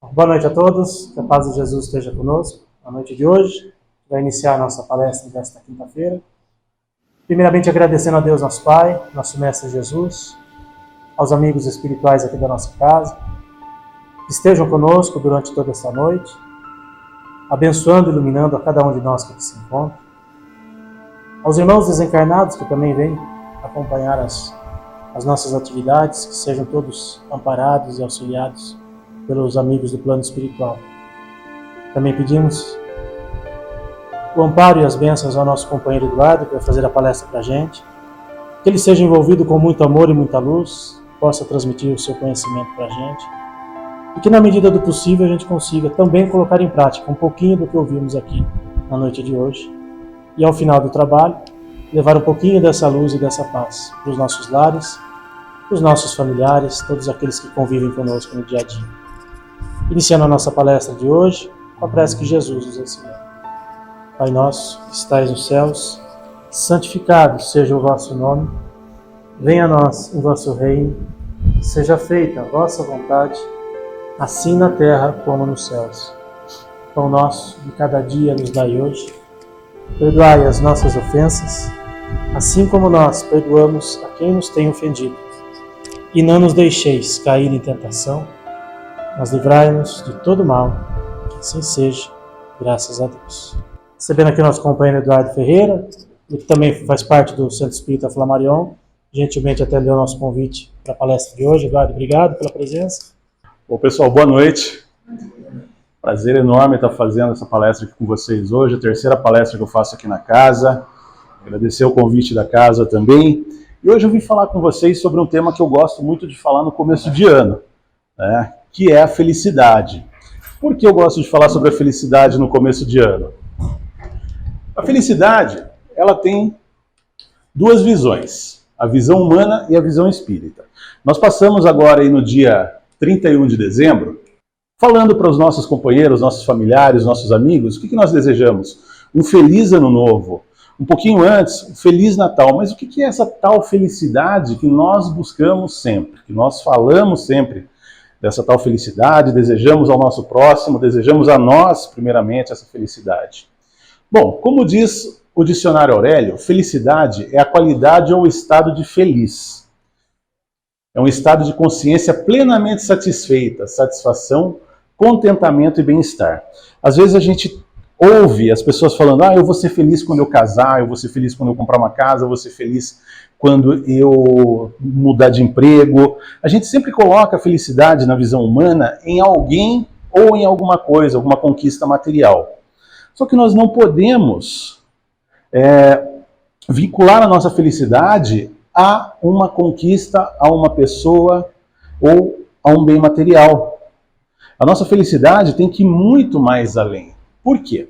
Boa noite a todos, que a paz de Jesus esteja conosco. Na noite de hoje, vai iniciar a nossa palestra desta quinta-feira. Primeiramente, agradecendo a Deus, nosso Pai, nosso Mestre Jesus, aos amigos espirituais aqui da nossa casa, que estejam conosco durante toda esta noite, abençoando e iluminando a cada um de nós que aqui se encontra. Aos irmãos desencarnados que também vêm acompanhar as nossas atividades, que sejam todos amparados e auxiliados pelos amigos do plano espiritual. Também pedimos o amparo e as bênçãos ao nosso companheiro Eduardo, que vai fazer a palestra para a gente, que ele seja envolvido com muito amor e muita luz, possa transmitir o seu conhecimento para a gente, e que na medida do possível a gente consiga também colocar em prática um pouquinho do que ouvimos aqui na noite de hoje, e ao final do trabalho, levar um pouquinho dessa luz e dessa paz para os nossos lares, para os nossos familiares, todos aqueles que convivem conosco no dia a dia. Iniciando a nossa palestra de hoje, com a prece que Jesus nos ensinou. Pai nosso, que estais nos céus, santificado seja o vosso nome, venha a nós o vosso reino, seja feita a vossa vontade, assim na terra como nos céus. Pão nosso de cada dia nos dai hoje, perdoai as nossas ofensas, assim como nós perdoamos a quem nos tem ofendido. E não nos deixeis cair em tentação, mas livrai-nos de todo mal, que assim seja, graças a Deus. Recebendo aqui o nosso companheiro Eduardo Ferreira, que também faz parte do Centro Espírita Flammarion, gentilmente atendeu o nosso convite para a palestra de hoje. Eduardo, obrigado pela presença. Bom, pessoal, boa noite. Prazer enorme estar fazendo essa palestra aqui com vocês hoje, a terceira palestra que eu faço aqui na casa. Agradecer o convite da casa também. E hoje eu vim falar com vocês sobre um tema que eu gosto muito de falar no começo de ano, né? Que é a felicidade. Por que eu gosto de falar sobre a felicidade no começo de ano? A felicidade, ela tem duas visões, a visão humana e a visão espírita. Nós passamos agora aí no dia 31 de dezembro, falando para os nossos companheiros, nossos familiares, nossos amigos, o que nós desejamos? Um feliz ano novo. Um pouquinho antes, um Feliz Natal. Mas o que é essa tal felicidade que nós buscamos sempre, que nós falamos sempre dessa tal felicidade, desejamos ao nosso próximo, desejamos a nós, primeiramente, essa felicidade? Bom, como diz o dicionário Aurélio, felicidade é a qualidade ou estado de feliz. É um estado de consciência plenamente satisfeita, satisfação, contentamento e bem-estar. Às vezes a gente ouve as pessoas falando, eu vou ser feliz quando eu casar, eu vou ser feliz quando eu comprar uma casa, eu vou ser feliz quando eu mudar de emprego. A gente sempre coloca a felicidade na visão humana em alguém ou em alguma coisa, alguma conquista material. Só que nós não podemos vincular a nossa felicidade a uma conquista, a uma pessoa ou a um bem material. A nossa felicidade tem que ir muito mais além. Por quê?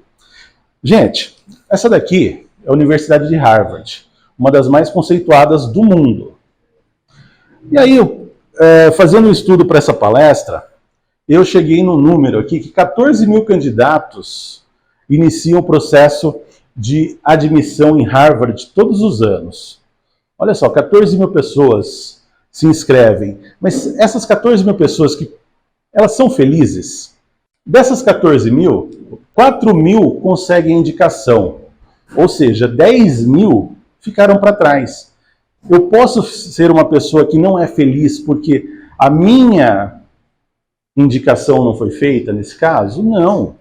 Gente, essa daqui é a Universidade de Harvard, uma das mais conceituadas do mundo. E aí, fazendo um estudo para essa palestra, eu cheguei num número aqui que 14 mil candidatos iniciam o processo de admissão em Harvard todos os anos. Olha só, 14 mil pessoas se inscrevem, mas essas 14 mil pessoas, elas são felizes? Dessas 14 mil, 4 mil conseguem indicação, ou seja, 10 mil ficaram para trás. Eu posso ser uma pessoa que não é feliz porque a minha indicação não foi feita nesse caso? Não.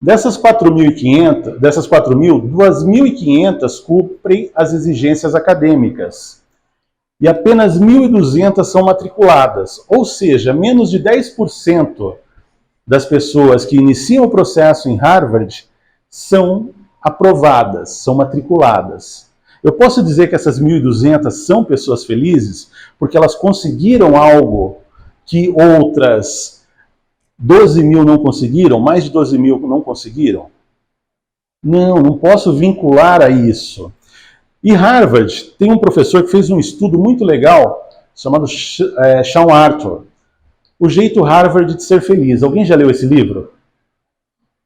Dessas 4.500, 2.500 cumprem as exigências acadêmicas. E apenas 1.200 são matriculadas, ou seja, menos de 10% das pessoas que iniciam o processo em Harvard são aprovadas, são matriculadas. Eu posso dizer que essas 1.200 são pessoas felizes porque elas conseguiram algo que outras 12 mil não conseguiram, mais de 12 mil não conseguiram? Não posso vincular a isso. E Harvard tem um professor que fez um estudo muito legal, chamado Sean Arthur, O Jeito Harvard de Ser Feliz. Alguém já leu esse livro?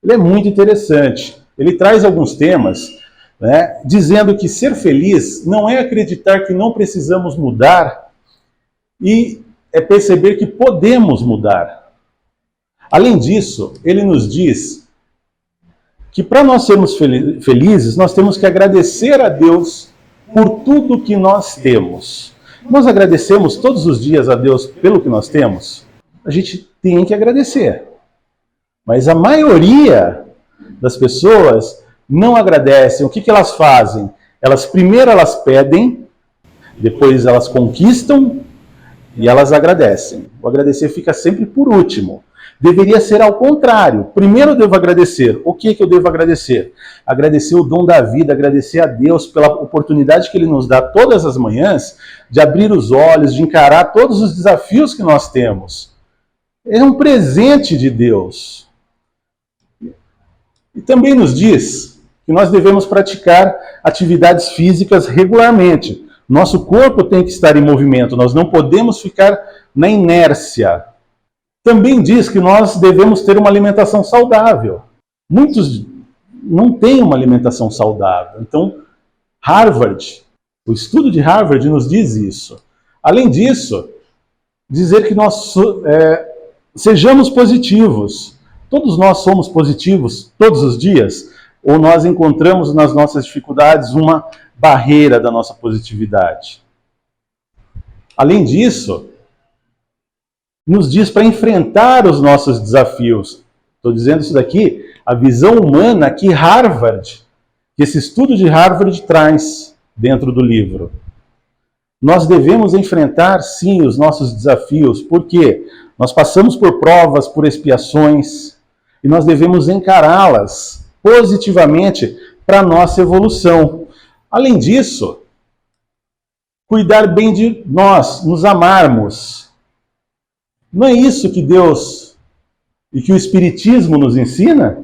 Ele é muito interessante. Ele traz alguns temas, né, dizendo que ser feliz não é acreditar que não precisamos mudar e é perceber que podemos mudar. Além disso, ele nos diz que para nós sermos felizes, nós temos que agradecer a Deus por tudo que nós temos. Nós agradecemos todos os dias a Deus pelo que nós temos? A gente tem que agradecer. Mas a maioria das pessoas não agradecem. O que elas fazem? Primeiro elas pedem, depois elas conquistam e elas agradecem. O agradecer fica sempre por último. Deveria ser ao contrário. Primeiro eu devo agradecer. O que eu devo agradecer? Agradecer o dom da vida, agradecer a Deus pela oportunidade que Ele nos dá todas as manhãs de abrir os olhos, de encarar todos os desafios que nós temos. É um presente de Deus. E também nos diz que nós devemos praticar atividades físicas regularmente. Nosso corpo tem que estar em movimento, nós não podemos ficar na inércia. Também diz que nós devemos ter uma alimentação saudável. Muitos não têm uma alimentação saudável. Então, o estudo de Harvard nos diz isso. Além disso, dizer que nós sejamos positivos. Todos nós somos positivos todos os dias? Ou nós encontramos nas nossas dificuldades uma barreira da nossa positividade? Além disso, nos diz para enfrentar os nossos desafios. Estou dizendo isso daqui, a visão humana que esse estudo de Harvard traz dentro do livro. Nós devemos enfrentar, sim, os nossos desafios, porque nós passamos por provas, por expiações, e nós devemos encará-las positivamente para a nossa evolução. Além disso, cuidar bem de nós, nos amarmos. Não é isso que Deus e que o Espiritismo nos ensina?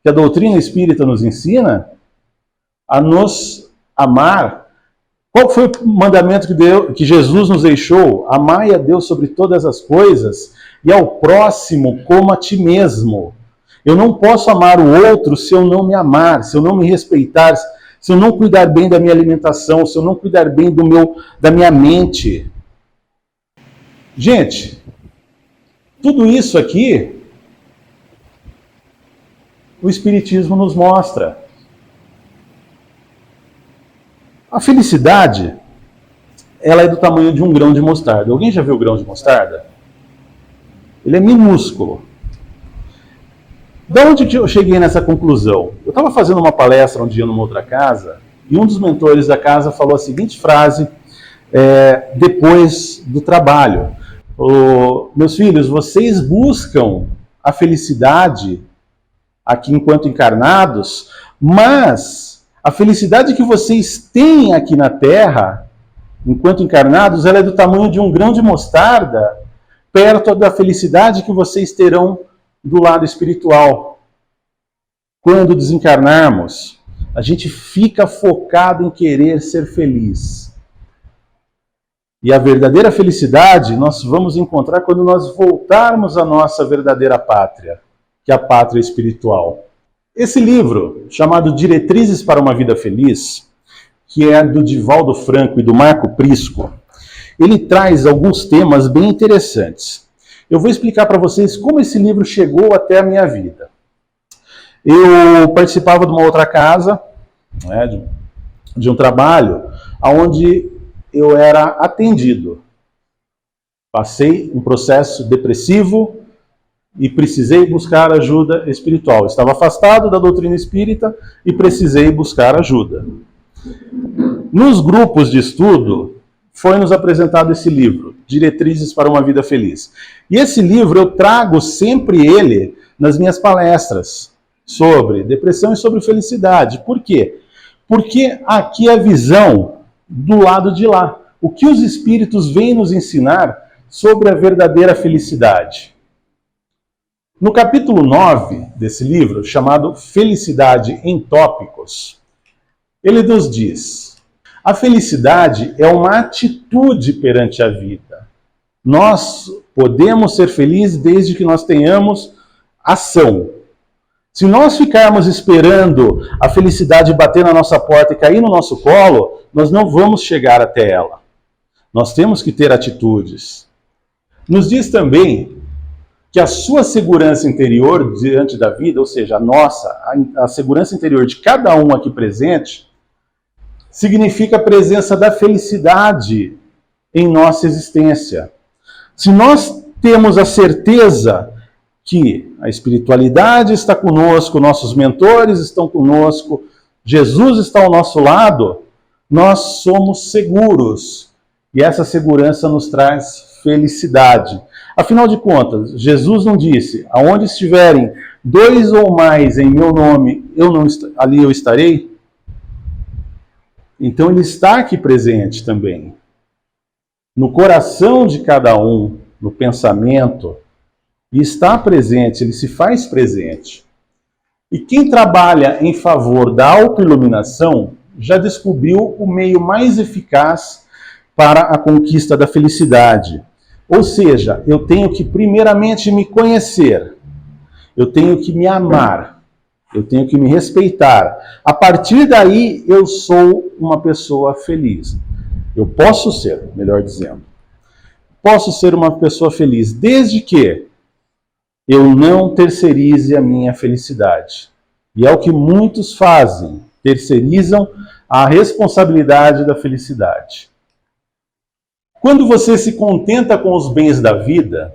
Que a doutrina espírita nos ensina? A nos amar. Qual foi o mandamento que Jesus nos deixou? Amai a Deus sobre todas as coisas e ao próximo como a ti mesmo. Eu não posso amar o outro se eu não me amar, se eu não me respeitar, se eu não cuidar bem da minha alimentação, se eu não cuidar bem da minha mente. Gente, tudo isso aqui, o Espiritismo nos mostra. A felicidade, ela é do tamanho de um grão de mostarda. Alguém já viu o grão de mostarda? Ele é minúsculo. De onde que eu cheguei nessa conclusão? Eu estava fazendo uma palestra um dia numa outra casa, e um dos mentores da casa falou a seguinte frase, depois do trabalho. Meus filhos, vocês buscam a felicidade aqui enquanto encarnados, mas a felicidade que vocês têm aqui na Terra, enquanto encarnados, ela é do tamanho de um grão de mostarda, perto da felicidade que vocês terão do lado espiritual. Quando desencarnarmos, a gente fica focado em querer ser feliz. E a verdadeira felicidade nós vamos encontrar quando nós voltarmos à nossa verdadeira pátria, que é a pátria espiritual. Esse livro, chamado Diretrizes para uma Vida Feliz, que é do Divaldo Franco e do Marco Prisco, ele traz alguns temas bem interessantes. Eu vou explicar para vocês como esse livro chegou até a minha vida. Eu participava de uma outra casa, de um trabalho, onde eu era atendido. Passei um processo depressivo e precisei buscar ajuda espiritual. Estava afastado da doutrina espírita e precisei buscar ajuda. Nos grupos de estudo, foi-nos apresentado esse livro, Diretrizes para uma Vida Feliz. E esse livro eu trago sempre ele nas minhas palestras sobre depressão e sobre felicidade. Por quê? Porque aqui é a visão do lado de lá. O que os espíritos vêm nos ensinar sobre a verdadeira felicidade. No capítulo 9 desse livro, chamado Felicidade em Tópicos, ele nos diz: a felicidade é uma atitude perante a vida. Nós podemos ser felizes desde que nós tenhamos ação. Se nós ficarmos esperando a felicidade bater na nossa porta e cair no nosso colo, nós não vamos chegar até ela. Nós temos que ter atitudes. Nos diz também que a sua segurança interior diante da vida, ou seja, a nossa, a segurança interior de cada um aqui presente, significa a presença da felicidade em nossa existência. Se nós temos a certeza que a espiritualidade está conosco, nossos mentores estão conosco, Jesus está ao nosso lado, nós somos seguros. E essa segurança nos traz felicidade. Afinal de contas, Jesus não disse, aonde estiverem 2 ou mais em meu nome, ali eu estarei? Então ele está aqui presente também. No coração de cada um, no pensamento, e está presente, ele se faz presente. E quem trabalha em favor da autoiluminação já descobriu o meio mais eficaz para a conquista da felicidade. Ou seja, eu tenho que primeiramente me conhecer, eu tenho que me amar, eu tenho que me respeitar. A partir daí, eu sou uma pessoa feliz. Eu posso ser, melhor dizendo. Posso ser uma pessoa feliz, desde que eu não terceirize a minha felicidade. E é o que muitos fazem, terceirizam a responsabilidade da felicidade. Quando você se contenta com os bens da vida,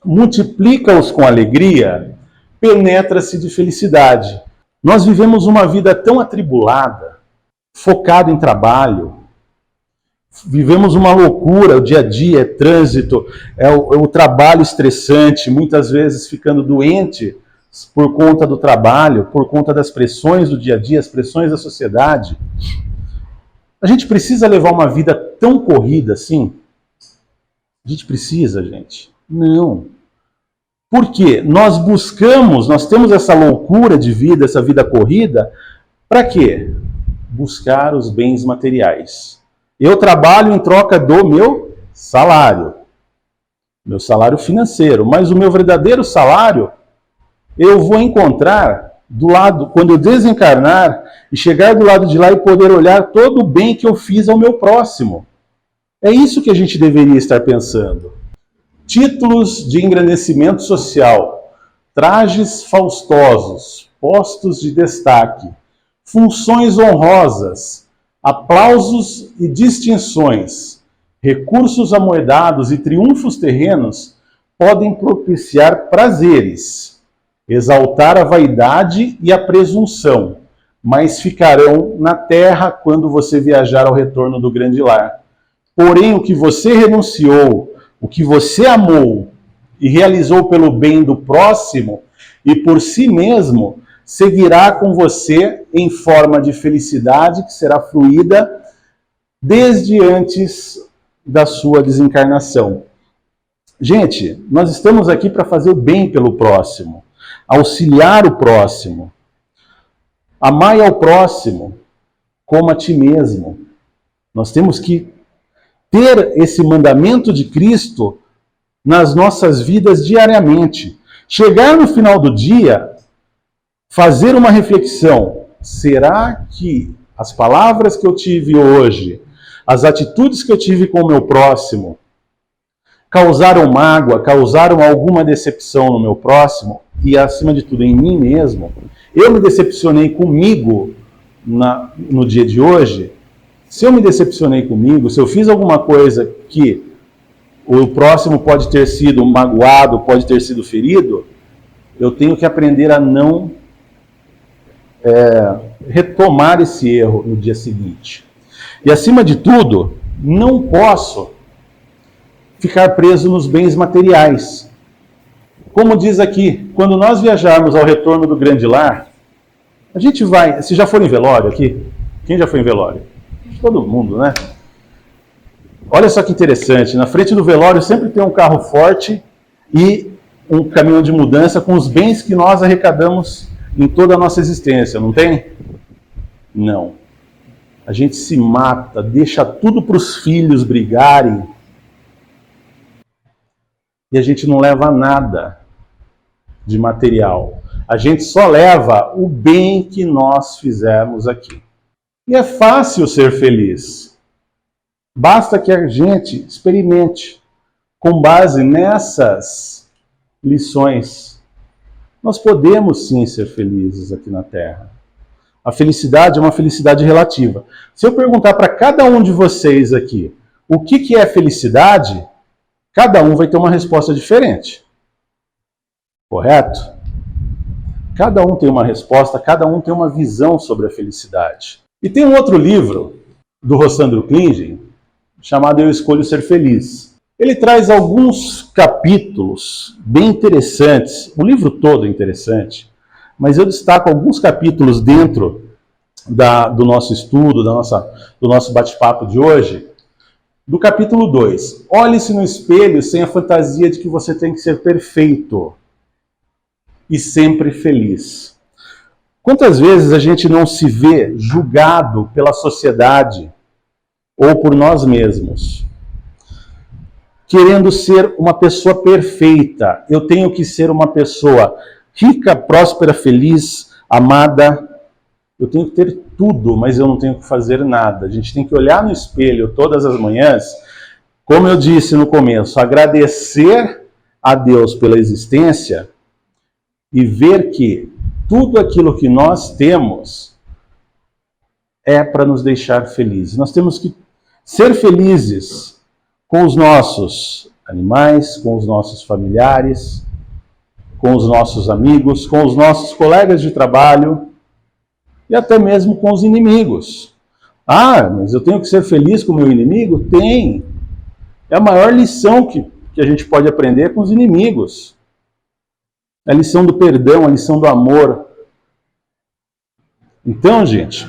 multiplica-os com alegria, penetra-se de felicidade. Nós vivemos uma vida tão atribulada, focada em trabalho, vivemos uma loucura, o dia a dia é trânsito, é o trabalho estressante, muitas vezes ficando doente por conta do trabalho, por conta das pressões do dia a dia, as pressões da sociedade. A gente precisa levar uma vida tão corrida assim? A gente precisa, gente? Não. Por quê? Nós temos essa loucura de vida, essa vida corrida, para quê? Buscar os bens materiais. Eu trabalho em troca do meu salário financeiro, mas o meu verdadeiro salário eu vou encontrar do lado, quando eu desencarnar e chegar do lado de lá e poder olhar todo o bem que eu fiz ao meu próximo. É isso que a gente deveria estar pensando. Títulos de engrandecimento social, trajes faustosos, postos de destaque, funções honrosas, aplausos e distinções, recursos amoedados e triunfos terrenos podem propiciar prazeres, exaltar a vaidade e a presunção, mas ficarão na terra quando você viajar ao retorno do grande lar. Porém, o que você renunciou, o que você amou e realizou pelo bem do próximo e por si mesmo, seguirá com você em forma de felicidade que será fluída desde antes da sua desencarnação. Gente, nós estamos aqui para fazer o bem pelo próximo, auxiliar o próximo. Amai ao próximo como a ti mesmo. Nós temos que ter esse mandamento de Cristo nas nossas vidas diariamente. Chegar no final do dia, fazer uma reflexão. Será que as palavras que eu tive hoje, as atitudes que eu tive com o meu próximo, causaram mágoa, causaram alguma decepção no meu próximo e, acima de tudo, em mim mesmo? Eu me decepcionei comigo no dia de hoje? Se eu me decepcionei comigo, se eu fiz alguma coisa que o próximo pode ter sido magoado, pode ter sido ferido, eu tenho que aprender a não retomar esse erro no dia seguinte. E, acima de tudo, não posso ficar preso nos bens materiais. Como diz aqui, quando nós viajarmos ao retorno do grande lar, a gente vai... Se já for em velório aqui, quem já foi em velório? Todo mundo, né? Olha só que interessante, na frente do velório sempre tem um carro forte e um caminhão de mudança com os bens que nós arrecadamos em toda a nossa existência, não tem? Não. A gente se mata, deixa tudo para os filhos brigarem e a gente não leva nada de material. A gente só leva o bem que nós fizemos aqui. E é fácil ser feliz. Basta que a gente experimente, com base nessas lições. Nós podemos sim ser felizes aqui na Terra. A felicidade é uma felicidade relativa. Se eu perguntar para cada um de vocês aqui o que é felicidade, cada um vai ter uma resposta diferente. Correto? Cada um tem uma resposta, cada um tem uma visão sobre a felicidade. E tem um outro livro do Rossandro Klingen, chamado Eu Escolho Ser Feliz. Ele traz alguns capítulos bem interessantes, o livro todo é interessante, mas eu destaco alguns capítulos dentro do nosso estudo, do nosso bate-papo de hoje. Do capítulo 2, olhe-se no espelho sem a fantasia de que você tem que ser perfeito e sempre feliz. Quantas vezes a gente não se vê julgado pela sociedade ou por nós mesmos, querendo ser uma pessoa perfeita? Eu tenho que ser uma pessoa rica, próspera, feliz, amada. Eu tenho que ter tudo, mas eu não tenho que fazer nada. A gente tem que olhar no espelho todas as manhãs, como eu disse no começo, agradecer a Deus pela existência e ver que tudo aquilo que nós temos é para nos deixar felizes. Nós temos que ser felizes com os nossos animais, com os nossos familiares, com os nossos amigos, com os nossos colegas de trabalho e até mesmo com os inimigos. Ah, mas eu tenho que ser feliz com o meu inimigo? Tem. É a maior lição que a gente pode aprender com os inimigos. A lição do perdão, a lição do amor. Então, gente,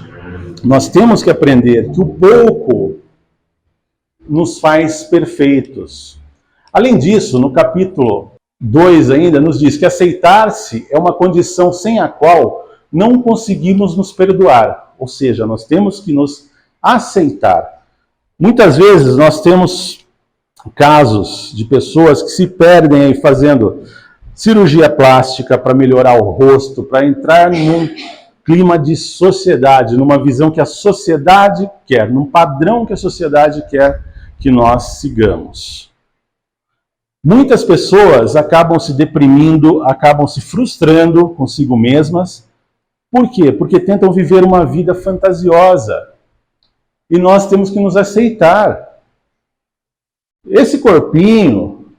nós temos que aprender que o pouco nos faz perfeitos. Além disso, no capítulo 2 ainda nos diz que aceitar-se é uma condição sem a qual não conseguimos nos perdoar. Ou seja, nós temos que nos aceitar. Muitas vezes nós temos casos de pessoas que se perdem aí fazendo cirurgia plástica para melhorar o rosto, para entrar num clima de sociedade, numa visão que a sociedade quer, num padrão que a sociedade quer que nós sigamos. Muitas pessoas acabam se deprimindo, acabam se frustrando consigo mesmas. Por quê? Porque tentam viver uma vida fantasiosa. E nós temos que nos aceitar. Esse corpinho,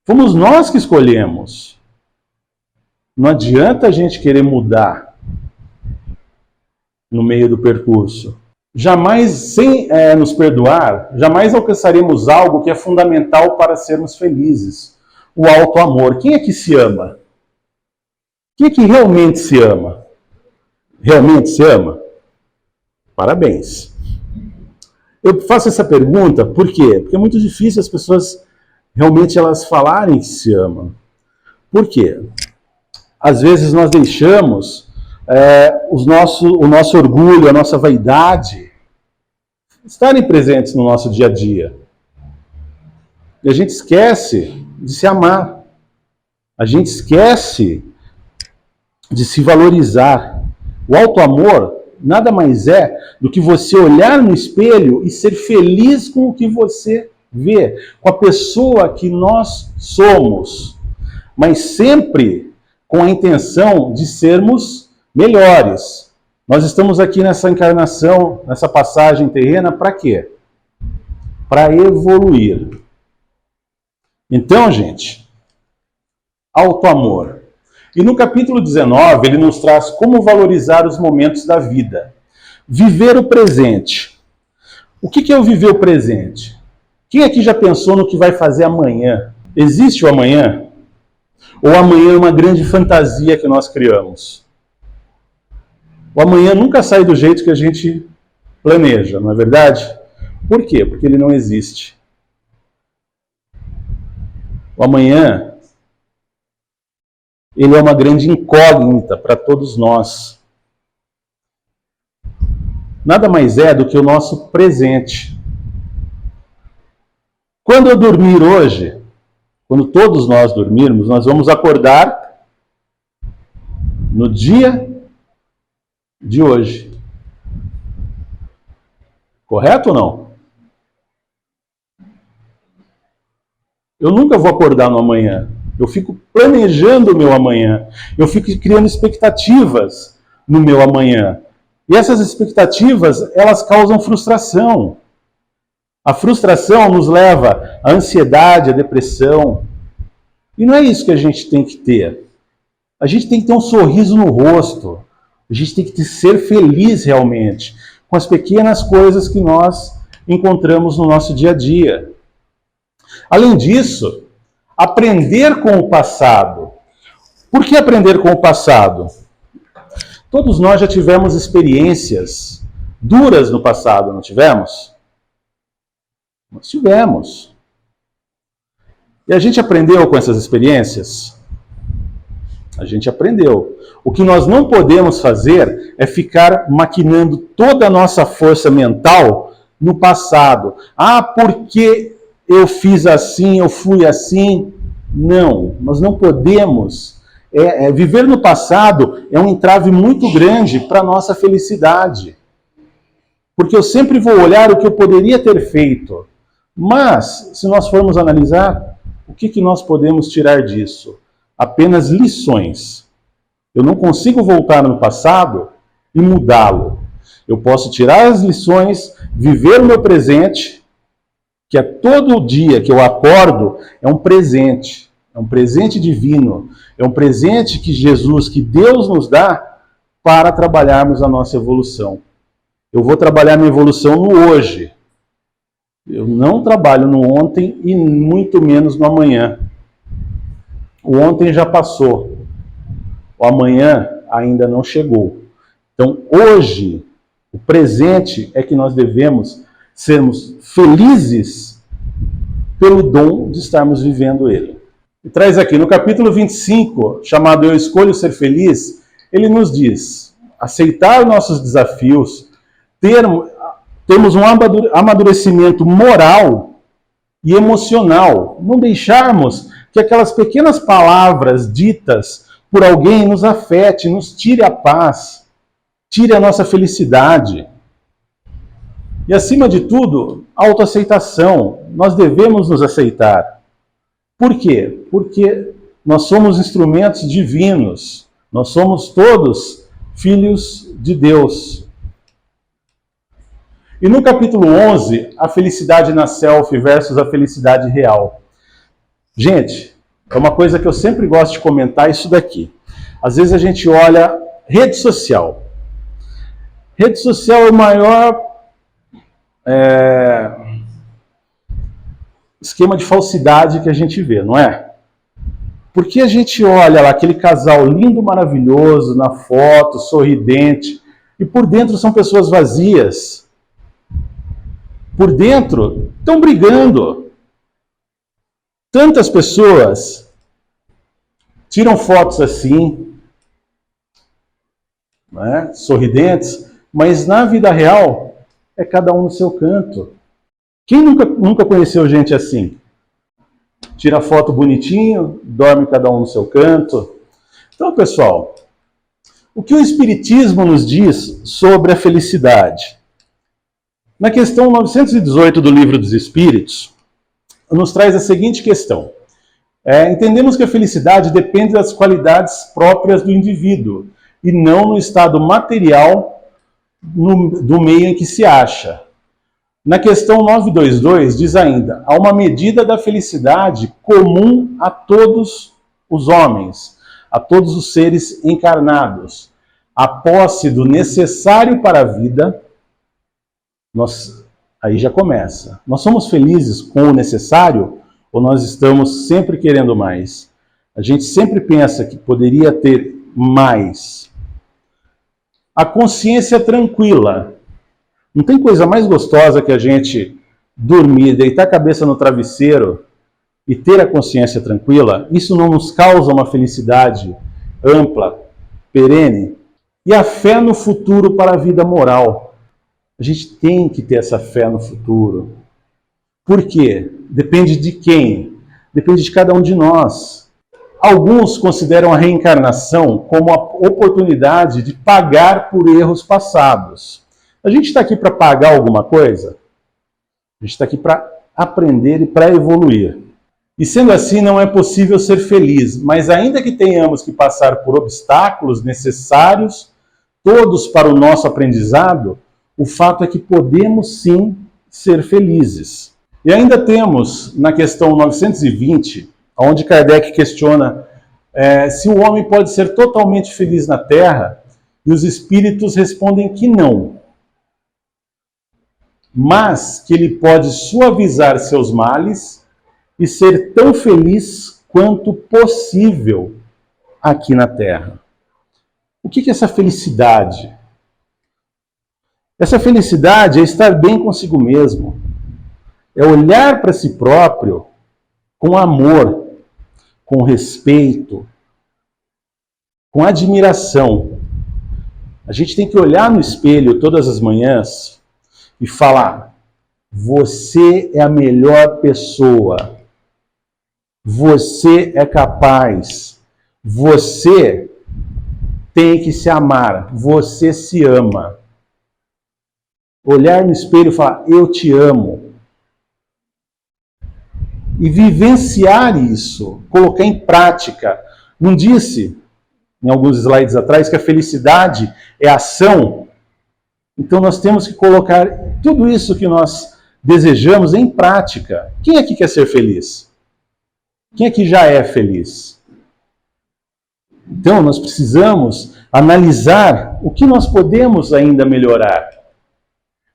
fomos nós que escolhemos. Não adianta a gente querer mudar no meio do percurso. Jamais, sem nos perdoar, jamais alcançaremos algo que é fundamental para sermos felizes. O auto-amor. Quem é que se ama? Quem é que realmente se ama? Realmente se ama? Parabéns. Eu faço essa pergunta por quê? Porque é muito difícil as pessoas realmente elas falarem que se amam. Por quê? Às vezes nós deixamos o nosso orgulho, a nossa vaidade estarem presentes no nosso dia a dia. E a gente esquece de se amar. A gente esquece de se valorizar. O auto-amor nada mais é do que você olhar no espelho e ser feliz com o que você vê, com a pessoa que nós somos, mas sempre com a intenção de sermos melhores. Nós estamos aqui nessa encarnação, nessa passagem terrena, para quê? Para evoluir. Então, gente, auto-amor. E no capítulo 19, ele nos traz como valorizar os momentos da vida. Viver o presente. O que é o viver o presente? Quem aqui já pensou no que vai fazer amanhã? Existe o amanhã? Ou amanhã é uma grande fantasia que nós criamos? O amanhã nunca sai do jeito que a gente planeja, não é verdade? Por quê? Porque ele não existe. O amanhã ele é uma grande incógnita para todos nós. Nada mais é do que o nosso presente. Quando eu dormir hoje, quando todos nós dormirmos, nós vamos acordar no dia de hoje. Correto ou não? Eu nunca vou acordar no amanhã. Eu fico planejando o meu amanhã. Eu fico criando expectativas no meu amanhã. E essas expectativas, elas causam frustração. A frustração nos leva à ansiedade, à depressão. E não é isso que a gente tem que ter. A gente tem que ter um sorriso no rosto. A gente tem que ser feliz realmente com as pequenas coisas que nós encontramos no nosso dia a dia. Além disso, aprender com o passado. Por que aprender com o passado? Todos nós já tivemos experiências duras no passado, não tivemos? Nós tivemos. E a gente aprendeu com essas experiências? A gente aprendeu. O que nós não podemos fazer é ficar maquinando toda a nossa força mental no passado. Ah, porque eu fiz assim, eu fui assim. Não, nós não podemos. Viver no passado é um entrave muito grande para a nossa felicidade. Porque eu sempre vou olhar o que eu poderia ter feito. Mas, se nós formos analisar, o que nós podemos tirar disso? Apenas lições. Eu não consigo voltar no passado e mudá-lo. Eu posso tirar as lições, viver o meu presente, que é todo dia que eu acordo, é um presente divino, é um presente que Jesus, que Deus nos dá para trabalharmos a nossa evolução. Eu vou trabalhar minha evolução no hoje. Eu não trabalho no ontem e muito menos no amanhã. O ontem já passou. O amanhã ainda não chegou. Então, hoje, o presente é que nós devemos sermos felizes pelo dom de estarmos vivendo ele. E traz aqui, no capítulo 25, chamado Eu Escolho Ser Feliz, ele nos diz, aceitar nossos desafios, termos um amadurecimento moral e emocional, não deixarmos que aquelas pequenas palavras ditas por alguém nos afete, nos tire a paz, tire a nossa felicidade. E acima de tudo, autoaceitação. Nós devemos nos aceitar. Por quê? Porque nós somos instrumentos divinos. Nós somos todos filhos de Deus. E no capítulo 11, a felicidade na selfie versus a felicidade real. Gente, é uma coisa que eu sempre gosto de comentar isso daqui. Às vezes a gente olha rede social. Rede social é o maior esquema de falsidade que a gente vê, não é? Porque a gente olha lá aquele casal lindo, maravilhoso, na foto, sorridente, e por dentro são pessoas vazias. Por dentro estão brigando. Tantas pessoas tiram fotos assim, né, sorridentes, mas na vida real é cada um no seu canto. Quem nunca conheceu gente assim? Tira foto bonitinho, dorme cada um no seu canto. Então, pessoal, o que o Espiritismo nos diz sobre a felicidade? Na questão 918 do Livro dos Espíritos, nos traz a seguinte questão. Entendemos que a felicidade depende das qualidades próprias do indivíduo e não no estado material do meio em que se acha. Na questão 922 diz ainda, há uma medida da felicidade comum a todos os homens, a todos os seres encarnados. A posse do necessário para a vida, aí já começa. Nós somos felizes com o necessário ou nós estamos sempre querendo mais? A gente sempre pensa que poderia ter mais. A consciência tranquila. Não tem coisa mais gostosa que a gente dormir, deitar a cabeça no travesseiro e ter a consciência tranquila? Isso não nos causa uma felicidade ampla, perene? E a fé no futuro para a vida moral. A gente tem que ter essa fé no futuro. Por quê? Depende de quem? Depende de cada um de nós. Alguns consideram a reencarnação como a oportunidade de pagar por erros passados. A gente está aqui para pagar alguma coisa? A gente está aqui para aprender e para evoluir. E sendo assim, não é possível ser feliz, mas ainda que tenhamos que passar por obstáculos necessários, todos para o nosso aprendizado, o fato é que podemos sim ser felizes. E ainda temos, na questão 920, onde Kardec questiona se o homem pode ser totalmente feliz na Terra, e os espíritos respondem que não, mas que ele pode suavizar seus males e ser tão feliz quanto possível aqui na Terra. O que é essa felicidade? Essa felicidade é estar bem consigo mesmo, é olhar para si próprio com amor, com respeito, com admiração. A gente tem que olhar no espelho todas as manhãs e falar: você é a melhor pessoa, você é capaz, você tem que se amar, você se ama. Olhar no espelho e falar: eu te amo. E vivenciar isso, colocar em prática. Não disse, em alguns slides atrás, que a felicidade é ação? Então nós temos que colocar tudo isso que nós desejamos em prática. Quem aqui quer ser feliz? Quem aqui já é feliz? Então nós precisamos analisar o que nós podemos ainda melhorar.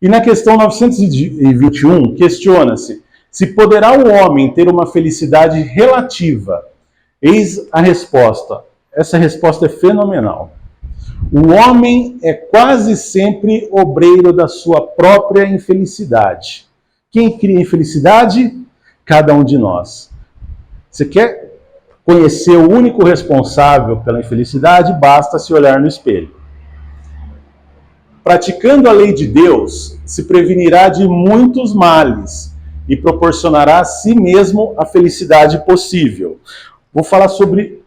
E na questão 921, questiona-se: se poderá o homem ter uma felicidade relativa? Eis a resposta. Essa resposta é fenomenal. O homem é quase sempre obreiro da sua própria infelicidade. Quem cria infelicidade? Cada um de nós. Você quer conhecer o único responsável pela infelicidade? Basta se olhar no espelho. Praticando a lei de Deus, se prevenirá de muitos males e proporcionará a si mesmo a felicidade possível. Vou falar sobre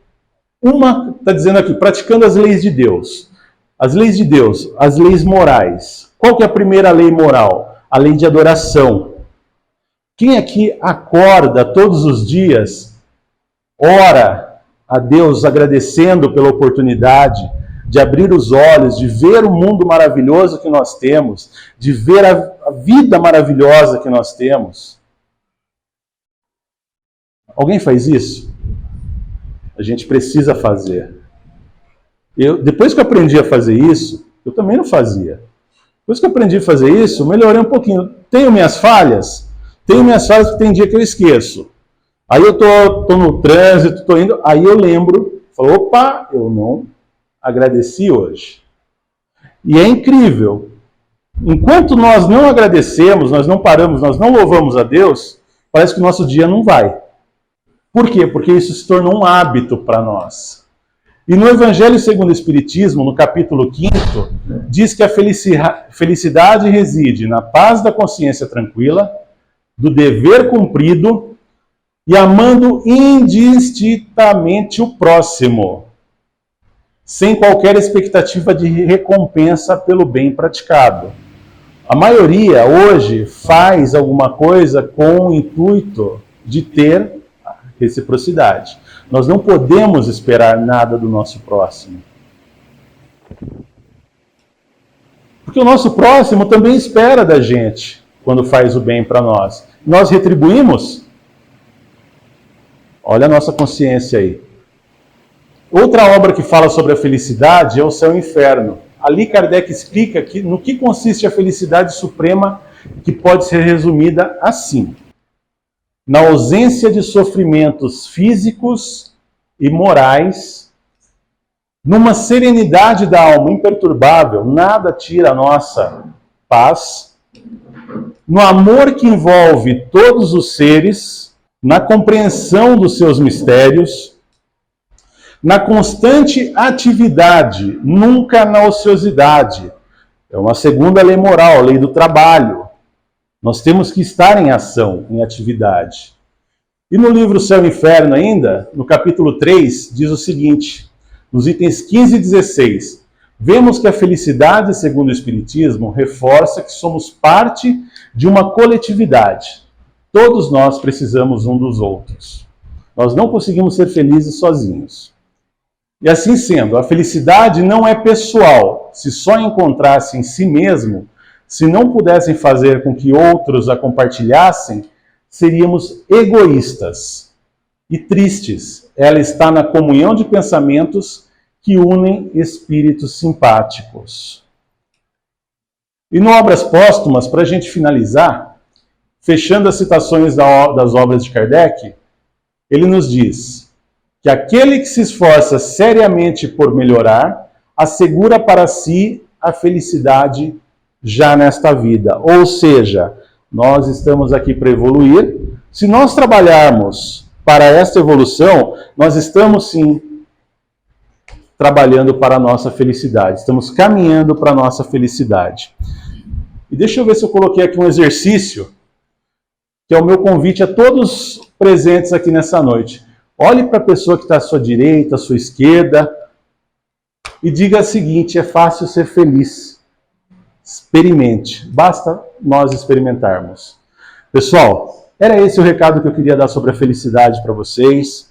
uma, está dizendo aqui, praticando as leis de Deus. As leis de Deus, as leis morais. Qual que é a primeira lei moral? A lei de adoração. Quem aqui acorda todos os dias, ora a Deus agradecendo pela oportunidade de abrir os olhos, de ver o mundo maravilhoso que nós temos, de ver a vida maravilhosa que nós temos? Alguém faz isso? A gente precisa fazer. Depois que eu aprendi a fazer isso, eu também não fazia. Depois que eu aprendi a fazer isso, eu melhorei um pouquinho. Tenho minhas falhas? Tenho minhas falhas porque tem dia que eu esqueço. Aí eu tô no trânsito, tô indo, aí eu lembro, falo: opa, eu não agradeci hoje. E é incrível. Enquanto nós não agradecemos, nós não paramos, nós não louvamos a Deus, parece que o nosso dia não vai. Por quê? Porque isso se tornou um hábito para nós. E no Evangelho segundo o Espiritismo, no capítulo 5º, diz que a felicidade reside na paz da consciência tranquila, do dever cumprido e amando indistintamente o próximo, sem qualquer expectativa de recompensa pelo bem praticado. A maioria hoje faz alguma coisa com o intuito de ter reciprocidade. Nós não podemos esperar nada do nosso próximo. Porque o nosso próximo também espera da gente quando faz o bem para nós. Nós retribuímos? Olha a nossa consciência aí. Outra obra que fala sobre a felicidade é O Céu e o Inferno. Ali Kardec explica no que consiste a felicidade suprema, que pode ser resumida assim: na ausência de sofrimentos físicos e morais, numa serenidade da alma imperturbável, nada tira a nossa paz, no amor que envolve todos os seres, na compreensão dos seus mistérios, na constante atividade, nunca na ociosidade. É uma segunda lei moral, a lei do trabalho. Nós temos que estar em ação, em atividade. E no livro Céu e Inferno ainda, no capítulo 3, diz o seguinte, nos itens 15 e 16, vemos que a felicidade, segundo o Espiritismo, reforça que somos parte de uma coletividade. Todos nós precisamos um dos outros. Nós não conseguimos ser felizes sozinhos. E assim sendo, a felicidade não é pessoal. Se só encontrasse em si mesmo, se não pudessem fazer com que outros a compartilhassem, seríamos egoístas e tristes. Ela está na comunhão de pensamentos que unem espíritos simpáticos. E no Obras Póstumas, para a gente finalizar, fechando as citações das obras de Kardec, ele nos diz que aquele que se esforça seriamente por melhorar, assegura para si a felicidade já nesta vida. Ou seja, nós estamos aqui para evoluir. Se nós trabalharmos para esta evolução, nós estamos sim trabalhando para a nossa felicidade. Estamos caminhando para a nossa felicidade. E deixa eu ver se eu coloquei aqui um exercício, que é o meu convite a todos presentes aqui nessa noite. Olhe para a pessoa que está à sua direita, à sua esquerda, e diga o seguinte: é fácil ser feliz. Experimente. Basta nós experimentarmos. Pessoal, era esse o recado que eu queria dar sobre a felicidade para vocês.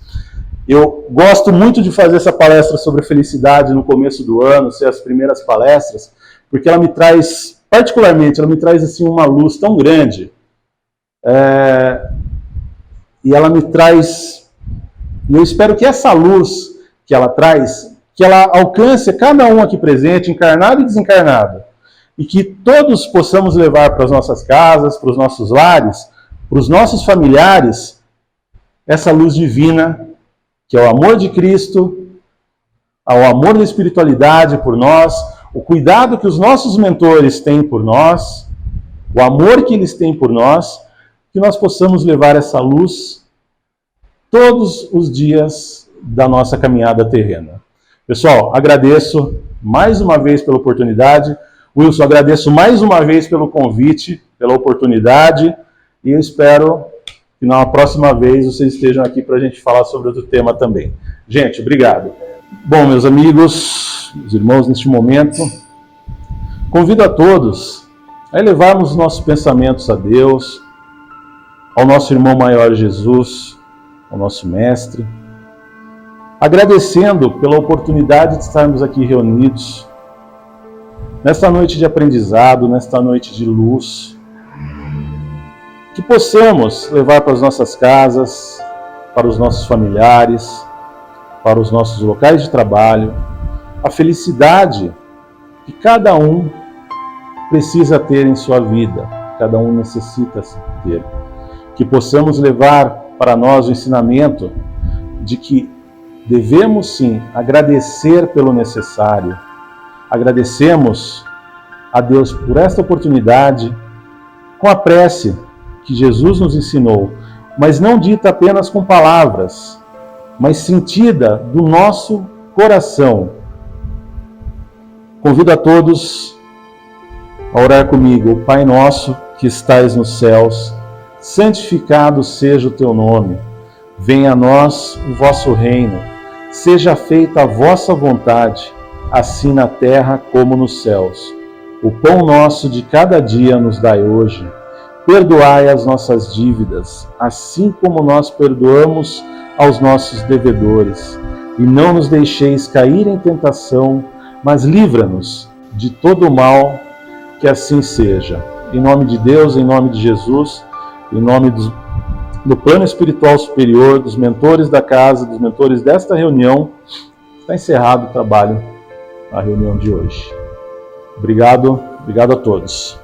Eu gosto muito de fazer essa palestra sobre felicidade no começo do ano, ser as primeiras palestras, porque ela me traz, particularmente, ela me traz assim, uma luz tão grande. E ela me traz... E eu espero que essa luz que ela traz, que ela alcance cada um aqui presente, encarnado e desencarnado. E que todos possamos levar para as nossas casas, para os nossos lares, para os nossos familiares, essa luz divina, que é o amor de Cristo, o amor da espiritualidade por nós, o cuidado que os nossos mentores têm por nós, o amor que eles têm por nós, que nós possamos levar essa luz todos os dias da nossa caminhada terrena. Pessoal, agradeço mais uma vez pela oportunidade. Wilson, agradeço mais uma vez pelo convite, pela oportunidade, e eu espero que na próxima vez vocês estejam aqui para a gente falar sobre outro tema também. Gente, obrigado. Bom, meus amigos, meus irmãos, neste momento, convido a todos a elevarmos os nossos pensamentos a Deus, ao nosso irmão maior Jesus, ao nosso mestre, agradecendo pela oportunidade de estarmos aqui reunidos, nesta noite de aprendizado, nesta noite de luz, que possamos levar para as nossas casas, para os nossos familiares, para os nossos locais de trabalho, a felicidade que cada um precisa ter em sua vida, cada um necessita ter. Que possamos levar para nós o ensinamento de que devemos sim agradecer pelo necessário. Agradecemos a Deus por esta oportunidade com a prece que Jesus nos ensinou, mas não dita apenas com palavras, mas sentida do nosso coração. Convido a todos a orar comigo. Pai nosso que estais nos céus, santificado seja o teu nome. Venha a nós o vosso reino. Seja feita a vossa vontade, assim na terra como nos céus. O pão nosso de cada dia nos dai hoje. Perdoai as nossas dívidas, assim como nós perdoamos aos nossos devedores. E não nos deixeis cair em tentação, mas livra-nos de todo o mal, que assim seja. Em nome de Deus, em nome de Jesus, em nome do plano espiritual superior, dos mentores da casa, dos mentores desta reunião, está encerrado o trabalho, a reunião de hoje. Obrigado a todos.